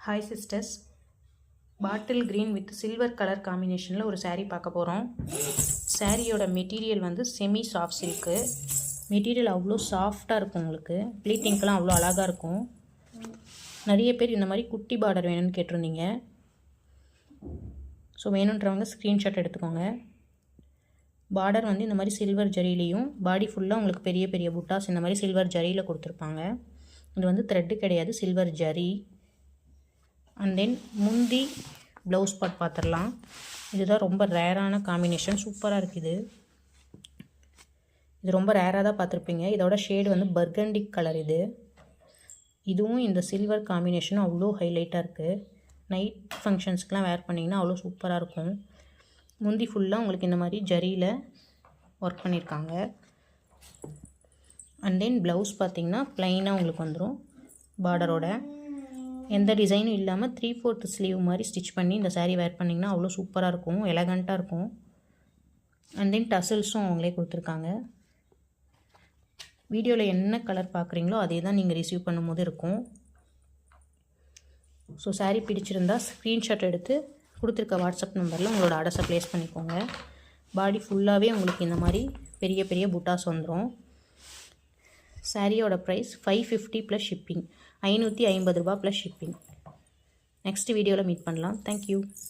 Hi sisters, bottle green with silver color combination ஒரு saree பார்க்க போகிறோம். சாரியோட மெட்டீரியல் வந்து செமி சாஃப்ட் சில்க்கு. மெட்டீரியல் அவ்வளோ சாஃப்டாக இருக்கும். உங்களுக்கு ப்ளீட்டிங்க்கெலாம் அவ்வளோ அழகாக இருக்கும். நிறைய பேர் இந்த மாதிரி குட்டி பார்டர் வேணும்னு கேட்டிருந்தீங்க. ஸோ வேணுன்றவங்க ஸ்க்ரீன்ஷாட் எடுத்துக்கோங்க. பார்டர் வந்து இந்த மாதிரி சில்வர் ஜரியிலையும் பாடி ஃபுல்லாக உங்களுக்கு பெரிய பெரிய புட்டாஸ் இந்த மாதிரி சில்வர் ஜரியில் கொடுத்துருப்பாங்க. இது வந்து த்ரெட்டு கிடையாது, சில்வர் ஜரி. அண்ட் தென் முந்தி ப்ளவுஸ் பார்ட் பார்த்துடலாம். இதுதான் ரொம்ப ரேரான காம்பினேஷன், சூப்பராக இருக்குது. இது ரொம்ப ரேராக தான் பார்த்துருப்பீங்க. இதோட ஷேடு வந்து பர்கண்டிக் கலர். இதுவும் இந்த சில்வர் காம்பினேஷனும் அவ்வளோ ஹைலைட்டாக இருக்குது. நைட் ஃபங்க்ஷன்ஸ்க்கெலாம் வேர் பண்ணிங்கன்னா அவ்வளோ சூப்பராக இருக்கும். முந்தி ஃபுல்லாக உங்களுக்கு இந்த மாதிரி ஜரியில் ஒர்க் பண்ணியிருக்காங்க. அண்ட் தென் ப்ளவுஸ் பார்த்திங்கன்னா ப்ளைனாக உங்களுக்கு வந்துடும். பார்டரோட எந்த டிசைனும் இல்லாமல் 3/4 ஸ்லீவ் மாதிரி ஸ்டிச் பண்ணி இந்த சாரீ வேர் பண்ணிங்கன்னா அவ்வளோ சூப்பராக இருக்கும், எலகண்ட்டாக இருக்கும். அண்ட் தென் டசல்ஸும் அவங்களே கொடுத்துருக்காங்க. வீடியோவில் என்ன கலர் பார்க்குறீங்களோ அதே தான் நீங்கள் ரிசீவ் பண்ணும்போது இருக்கும். ஸோ சாரீ பிடிச்சிருந்தா ஸ்க்ரீன்ஷாட் எடுத்து கொடுத்துருக்க வாட்ஸ்அப் நம்பரில் உங்களோட ஆர்டர்ஸை ப்ளேஸ் பண்ணிக்கோங்க. பாடி ஃபுல்லாகவே உங்களுக்கு இந்த மாதிரி பெரிய பெரிய புட்டாஸ் வந்துடும். சாரியோட ப்ரைஸ் 550 ப்ளஸ் ஷிப்பிங், 550 ரூபா ப்ளஸ் ஷிப்பிங். நெக்ஸ்ட் வீடியோவில் மீட் பண்ணலாம். தேங்க்யூ.